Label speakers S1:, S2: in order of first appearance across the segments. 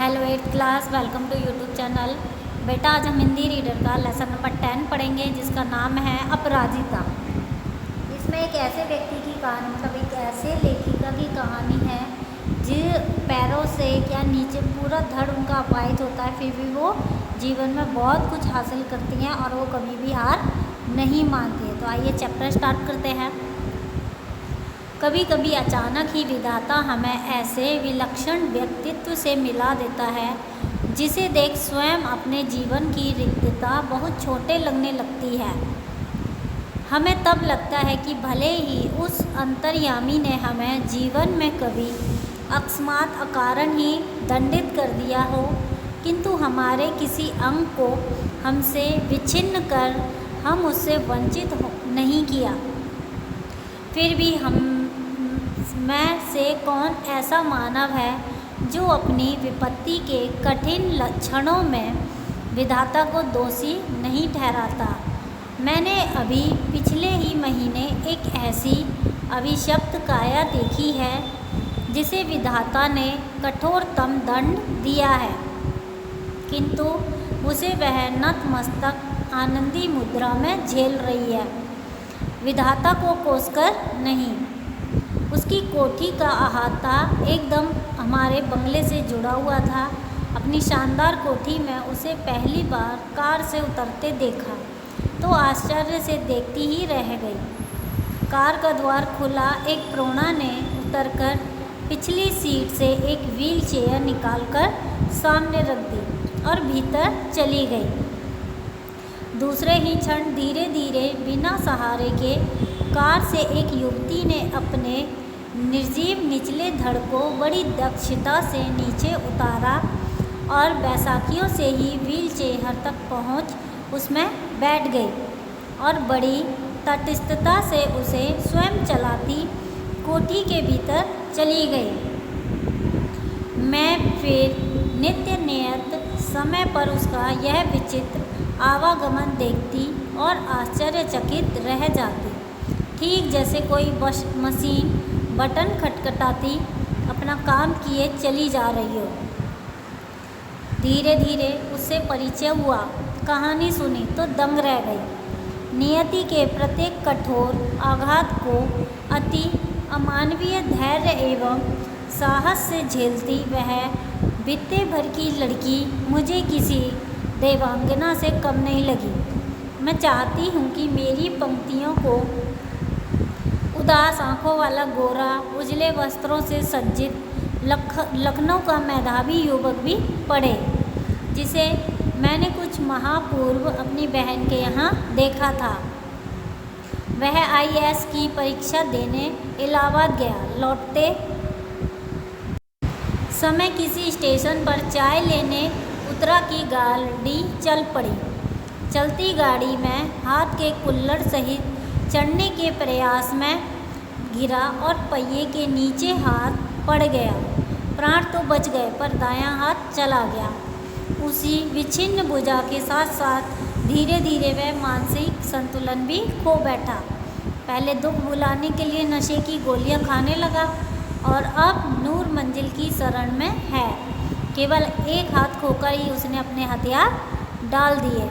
S1: Hello 8th class, welcome to YouTube channel. बेटा आज हम हिंदी रीडर का लेसन नंबर 10 पढ़ेंगे जिसका नाम है अपराजिता। इसमें एक ऐसे व्यक्ति की कहानी, मतलब एक ऐसे लेखिका की कहानी है जो पैरों से या नीचे पूरा धड़ उनका अपाहिज होता है, फिर भी वो जीवन में बहुत कुछ हासिल करती हैं और वो कभी भी हार नहीं मानती है। तो आइए चैप्टर स्टार्ट करते हैं। कभी कभी अचानक ही विधाता हमें ऐसे विलक्षण व्यक्तित्व से मिला देता है जिसे देख स्वयं अपने जीवन की रिक्तता बहुत छोटे लगने लगती है। हमें तब लगता है कि भले ही उस अंतर्यामी ने हमें जीवन में कभी अकस्मात अकारण ही दंडित कर दिया हो, किंतु हमारे किसी अंग को हमसे विच्छिन्न कर हम उससे वंचित नहीं किया। फिर भी हम में से कौन ऐसा मानव है जो अपनी विपत्ति के कठिन क्षणों में विधाता को दोषी नहीं ठहराता। मैंने अभी पिछले ही महीने एक ऐसी अभिशप्त काया देखी है जिसे विधाता ने कठोरतम दंड दिया है, किंतु उसे वह नतमस्तक आनंदी मुद्रा में झेल रही है, विधाता को कोसकर नहीं। उसकी कोठी का अहाता एकदम हमारे बंगले से जुड़ा हुआ था। अपनी शानदार कोठी में उसे पहली बार कार से उतरते देखा तो आश्चर्य से देखती ही रह गई। कार का द्वार खुला, एक प्रोणा ने उतरकर पिछली सीट से एक व्हील चेयर निकालकर सामने रख दी और भीतर चली गई। दूसरे ही क्षण धीरे धीरे बिना सहारे के कार से एक युवती ने अपने निर्जीव निचले धड़ को बड़ी दक्षता से नीचे उतारा और बैसाखियों से ही व्हील चेयर तक पहुंच उसमें बैठ गई और बड़ी तटस्थता से उसे स्वयं चलाती कोठी के भीतर चली गई। मैं फिर नित्य नियत समय पर उसका यह विचित्र आवागमन देखती और आश्चर्यचकित रह जाती, ठीक जैसे कोई मशीन बटन खटखटाती अपना काम किए चली जा रही हो। धीरे धीरे उससे परिचय हुआ, कहानी सुनी तो दंग रह गई। नियति के प्रत्येक कठोर आघात को अति अमानवीय धैर्य एवं साहस से झेलती वह बित्ते भर की लड़की मुझे किसी देवांगना से कम नहीं लगी। मैं चाहती हूँ कि मेरी पंक्तियों को उदास आँखों वाला गोरा, उजले वस्त्रों से सज्जित लखनऊ का मेधावी युवक भी पढ़े, जिसे मैंने कुछ माह पूर्व अपनी बहन के यहाँ देखा था। वह IAS की परीक्षा देने इलाहाबाद गया। लौटते समय किसी स्टेशन पर चाय लेने उतरा की गाड़ी चल पड़ी। चलती गाड़ी में हाथ के कुल्हड़ सहित चढ़ने के प्रयास में गिरा और पहिए के नीचे हाथ पड़ गया। प्राण तो बच गए पर दायां हाथ चला गया। उसी विच्छिन्न भुजा के साथ साथ धीरे धीरे वह मानसिक संतुलन भी खो बैठा। पहले दुख भुलाने के लिए नशे की गोलियां खाने लगा और अब नूर मंजिल की शरण में है। केवल एक हाथ खोकर ही उसने अपने हथियार डाल दिए।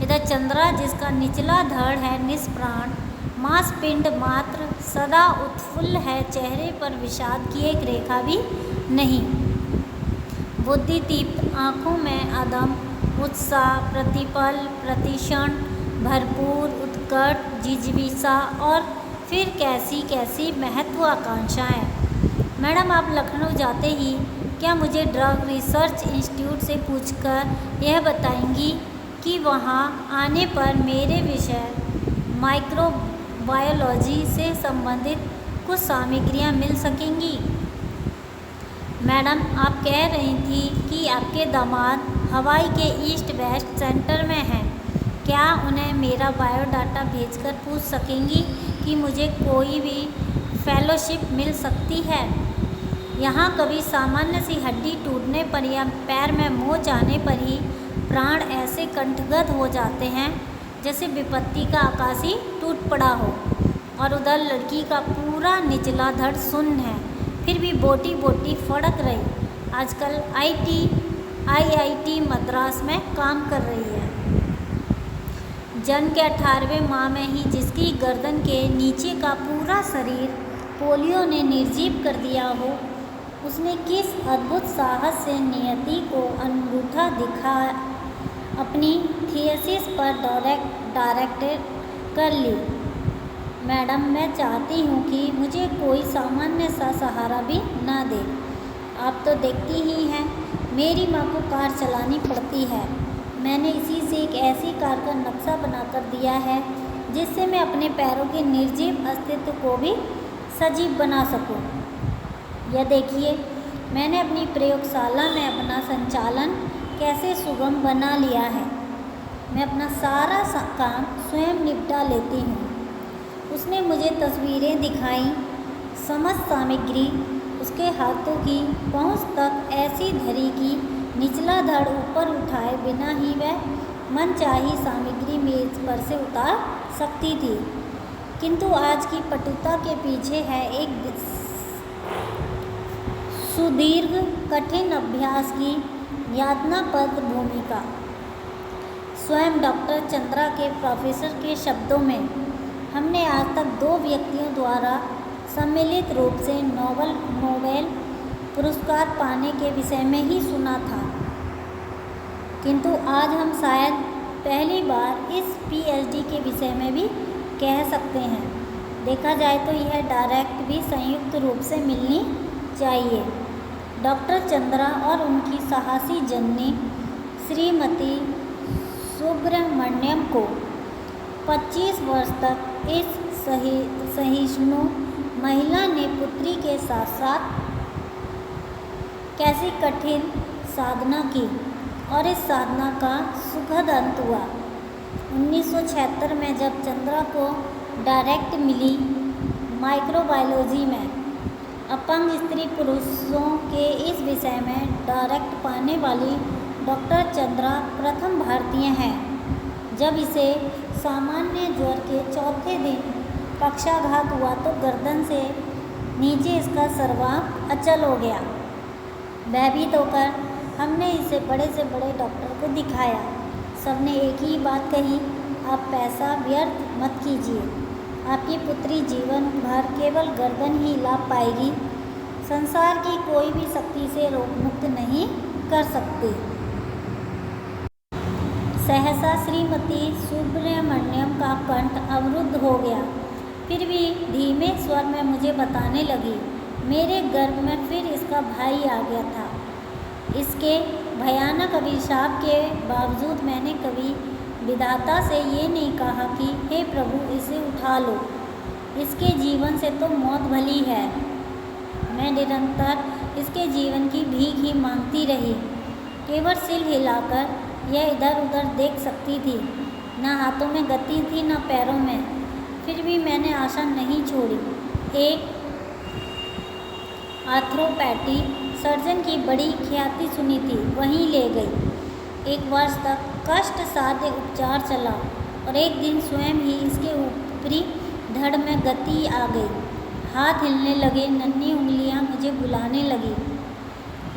S1: इधर चंद्रा, जिसका निचला धड़ है निष्प्राण, मांसपिंड मात्र सदा उत्फुल्ल है, चेहरे पर विषाद की एक रेखा भी नहीं। बुद्धिदीप्त आँखों में अदम उत्साह, प्रतिपल प्रतिक्षण भरपूर उत्कट जिजीविषा और फिर कैसी कैसी महत्वाकांक्षाएँ। मैडम, आप लखनऊ जाते ही क्या मुझे ड्रग रिसर्च इंस्टीट्यूट से पूछकर यह बताएंगी कि वहाँ आने पर मेरे विषय माइक्रोबायोलॉजी से संबंधित कुछ सामग्रियाँ मिल सकेंगी? मैडम, आप कह रही थी कि आपके दामाद हवाई के ईस्ट वेस्ट सेंटर में हैं। क्या उन्हें मेरा बायोडाटा भेजकर पूछ सकेंगी कि मुझे कोई भी फेलोशिप मिल सकती है? यहाँ कभी सामान्य सी हड्डी टूटने पर या पैर में मोच आने पर ही प्राण ऐसे कंठगत हो जाते हैं जैसे विपत्ति का आकाश ही टूट पड़ा हो। और उधर लड़की का पूरा निचला धड़ शून्य है, फिर भी बोटी बोटी फड़क रही। आजकल IT IIT मद्रास में काम कर रही है। जन्म के 18वें माह में ही जिसकी गर्दन के नीचे का पूरा शरीर पोलियो ने निर्जीव कर दिया हो, उसने किस अद्भुत साहस से नियति को अंगूठा दिखा अपनी थीसिस पर डायरेक्टेड कर ली। मैडम, मैं चाहती हूँ कि मुझे कोई सामान्य सा सहारा भी ना दे। आप तो देखती ही हैं, मेरी माँ को कार चलानी पड़ती है। मैंने इसी से एक ऐसी कार का नक्शा बनाकर दिया है जिससे मैं अपने पैरों के निर्जीव अस्तित्व को भी सजीव बना सकूं। यह देखिए, मैंने अपनी प्रयोगशाला में अपना संचालन कैसे सुगम बना लिया है। मैं अपना सारा काम स्वयं निपटा लेती हूँ। उसने मुझे तस्वीरें दिखाईं, समस्त सामग्री उसके हाथों की पहुँच तक ऐसी धरी कि निचला धड़ ऊपर उठाए बिना ही वह मनचाही सामग्री मेज पर से उतार सकती थी। किंतु आज की पटुता के पीछे है एक सुदीर्घ कठिन अभ्यास की यातनापद भूमिका। स्वयं डॉक्टर चंद्रा के प्रोफेसर के शब्दों में, हमने आज तक 2 व्यक्तियों द्वारा सम्मिलित रूप से नोबेल पुरस्कार पाने के विषय में ही सुना था, किंतु आज हम शायद पहली बार इस PhD के विषय में भी कह सकते हैं। देखा जाए तो यह डायरेक्ट भी संयुक्त रूप से मिलनी चाहिए। डॉक्टर चंद्रा और उनकी साहसी जननी श्रीमती सुब्रमण्यम को 25 वर्ष तक इस सहिष्णु महिला ने पुत्री के साथ साथ कैसी कठिन साधना की और इस साधना का सुखद अंत हुआ। 1976 में जब चंद्रा को डायरेक्ट मिली माइक्रोबायोलॉजी में, अपंग स्त्री पुरुषों के इस विषय में डायरेक्ट पाने वाली डॉक्टर चंद्रा प्रथम भारतीय हैं। जब इसे सामान्य ज्वर के चौथे दिन पक्षाघात हुआ तो गर्दन से नीचे इसका सर्वांग अचल हो गया। भयभीत होकर हमने इसे बड़े से बड़े डॉक्टर को दिखाया। सबने एक ही बात कही, आप पैसा व्यर्थ मत कीजिए। आपकी पुत्री जीवन भर केवल गर्दन ही लाभ पाएगी, संसार की कोई भी शक्ति से रोग मुक्त नहीं कर सकती। सहसा श्रीमती सुब्रमण्यम का कंठ अवरुद्ध हो गया। फिर भी धीमे स्वर में मुझे बताने लगी, मेरे गर्भ में फिर इसका भाई आ गया था। इसके भयानक अभिशाप के बावजूद मैंने कभी विधाता से ये नहीं कहा कि हे प्रभु इसे उठा लो, इसके जीवन से तो मौत भली है। मैं निरंतर इसके जीवन की भीख ही मांगती रही। केवल सिर हिलाकर यह इधर उधर देख सकती थी, न हाथों में गति थी न पैरों में। फिर भी मैंने आशा नहीं छोड़ी। एक आर्थ्रोपैटी सर्जन की बड़ी ख्याति सुनी थी, वहीं ले गई। 1 वर्ष तक कष्ट साध्य उपचार चला और एक दिन स्वयं ही इसके ऊपरी धड़ में गति आ गई। हाथ हिलने लगे, नन्ही उंगलियां मुझे बुलाने लगी।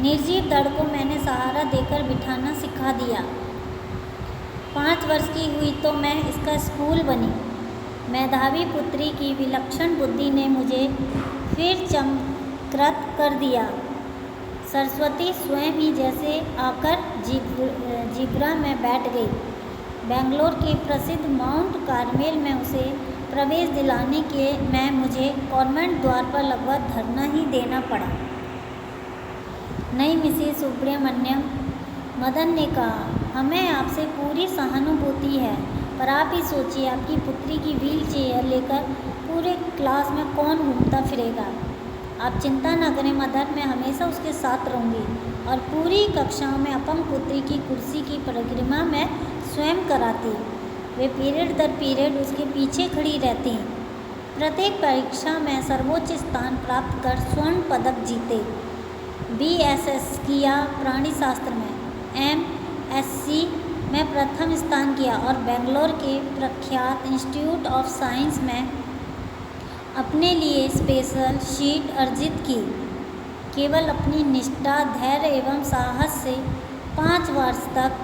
S1: निर्जीव धड़ को मैंने सहारा देकर बिठाना सिखा दिया। 5 वर्ष की हुई तो मैं इसका स्कूल बनी। मेधावी पुत्री की विलक्षण बुद्धि ने मुझे फिर चमत्कृत कर दिया। सरस्वती स्वयं ही जैसे आकर जिब्रा में बैठ गई। बेंगलोर के प्रसिद्ध माउंट कार्मेल में उसे प्रवेश दिलाने के में मुझे कॉन्वेंट द्वार पर लगभग धरना ही देना पड़ा। नहीं मिसेस सुब्रमण्यम, मदन ने कहा, हमें आपसे पूरी सहानुभूति है, पर आप ही सोचिए आपकी पुत्री की व्हील चेयर लेकर पूरे क्लास में कौन घूमता फिरेगा। आप चिंता न करें मदन, मैं हमेशा उसके साथ रहूँगी और पूरी कक्षाओं में अपंग पुत्री की कुर्सी की परिक्रमा मैं स्वयं कराती। वे पीरियड दर पीरियड उसके पीछे खड़ी रहती। प्रत्येक परीक्षा में सर्वोच्च स्थान प्राप्त कर स्वर्ण पदक जीते। BSS किया प्राणी शास्त्र में, MSc में प्रथम स्थान किया और बेंगलोर के प्रख्यात इंस्टीट्यूट ऑफ साइंस में अपने लिए स्पेशल सीट अर्जित की। केवल अपनी निष्ठा, धैर्य एवं साहस से 5 वर्ष तक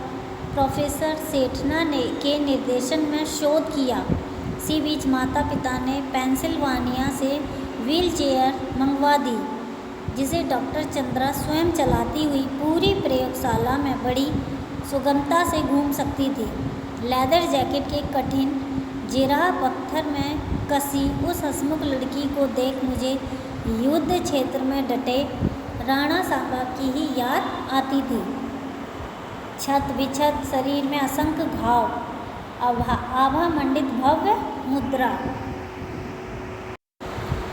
S1: प्रोफेसर सेठना ने के निर्देशन में शोध किया। इसी बीच माता पिता ने पेंसिल्वानिया से व्हीलचेयर मंगवा दी, जिसे डॉक्टर चंद्रा स्वयं चलाती हुई पूरी प्रयोगशाला में बड़ी सुगमता से घूम सकती थी। लेदर जैकेट के कठिन जिराह पत्थर में कसी उस हंसमुख लड़की को देख मुझे युद्ध क्षेत्र में डटे राणा साहब की ही याद आती थी। छत बिछत शरीर में असंख्य घाव, आभा मंडित भव्य मुद्रा।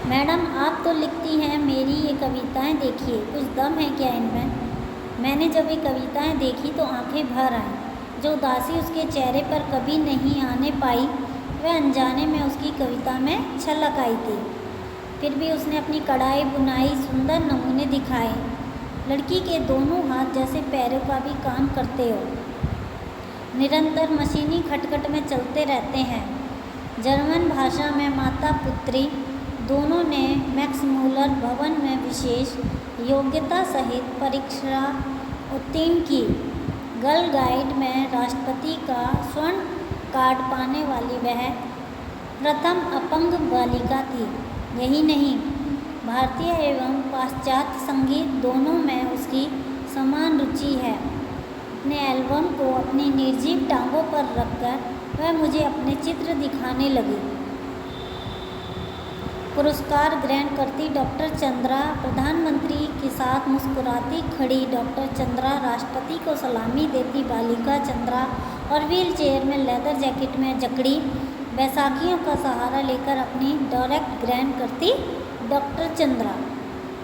S1: मैडम, आप तो लिखती हैं, मेरी ये कविताएं देखिए, कुछ दम है क्या इनमें? मैंने जब ये कविताएं देखी तो आंखें भर आईं। जो उदासी उसके चेहरे पर कभी नहीं आने पाई, वह अनजाने में उसकी कविता में छलक आई थी। फिर भी उसने अपनी कढ़ाई बुनाई सुंदर नमूने दिखाए। लड़की के दोनों हाथ जैसे पैरों का भी काम करते हो, निरंतर मशीनी खटखट में चलते रहते हैं। जर्मन भाषा में माता पुत्री दोनों ने मैक्स मूलर भवन में विशेष योग्यता सहित परीक्षा उत्तीर्ण की। गर्ल गाइड में राष्ट्रपति का स्वर्ण कार्ड पाने वाली वह प्रथम अपंग बालिका थी। यही नहीं, भारतीय एवं पाश्चात्य संगीत दोनों में उसकी समान रुचि है। अपने एल्बम को अपनी निर्जीव टांगों पर रखकर वह मुझे अपने चित्र दिखाने लगी। पुरस्कार ग्रहण करती डॉक्टर चंद्रा, प्रधानमंत्री के साथ मुस्कुराती खड़ी डॉक्टर चंद्रा, राष्ट्रपति को सलामी देती बालिका चंद्रा और व्हील चेयर में लेदर जैकेट में जकड़ी बैसाखियों का सहारा लेकर अपनी डायरेक्ट ग्रहण करती डॉक्टर चंद्रा।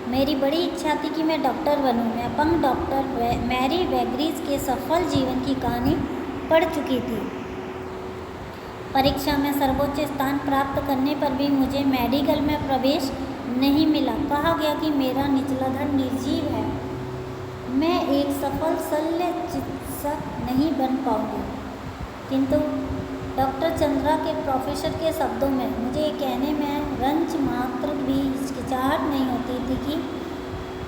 S1: मेरी बड़ी इच्छा थी कि मैं डॉक्टर बनूं। मैं अपंग डॉक्टर मैरी वेग्रीज के सफल जीवन की कहानी पढ़ चुकी थी। परीक्षा में सर्वोच्च स्थान प्राप्त करने पर भी मुझे मेडिकल में प्रवेश नहीं मिला। कहा गया कि मेरा निचला धड़ निर्जीव है, मैं एक सफल शल्य चिकित्सक नहीं बन पाऊंगी। किंतु डॉक्टर चंद्रा के प्रोफेसर के शब्दों में मुझे कहने में रंच मात्र भी हिचकिचाहट नहीं होती थी कि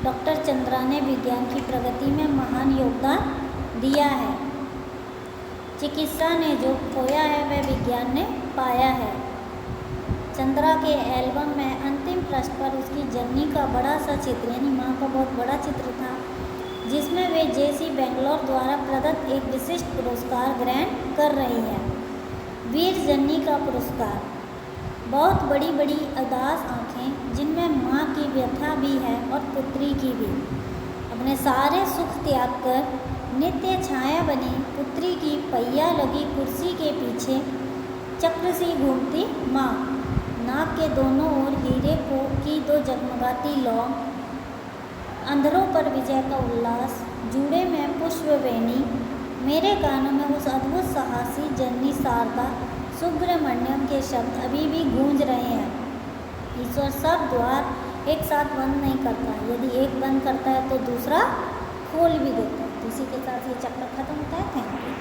S1: डॉक्टर चंद्रा ने विज्ञान की प्रगति में महान योगदान दिया है। चिकित्सा ने जो खोया है वह विज्ञान ने पाया है। चंद्रा के एल्बम में अंतिम पृष्ठ पर उसकी जननी का बड़ा सा चित्र, यानी माँ का बहुत बड़ा चित्र था, जिसमें वे जेसी बेंगलोर द्वारा प्रदत्त एक विशिष्ट पुरस्कार ग्रहण कर रही है, वीर जननी का पुरस्कार। बहुत बड़ी बड़ी उदास आँखें, जिनमें माँ की व्यथा भी है और पुत्री की भी। अपने सारे सुख त्याग कर नित्य छाया बनी पुत्री की पहिया लगी कुर्सी के पीछे चक्र सी घूमती माँ। नाक के दोनों ओर हीरे को की दो जगमगाती लौ, अंधरों पर विजय का उल्लास, जूड़े में पुष्पवेणी। मेरे कानों में उस अद्भुत साहसी जननी शारदा सुब्रमण्यम के शब्द अभी भी गूंज रहे हैं। ईश्वर सब द्वार एक साथ बंद नहीं करता, यदि एक बंद करता है तो दूसरा खोल भी देता है। तो इसी के साथ ये चैप्टर खत्म होता है। Thank you.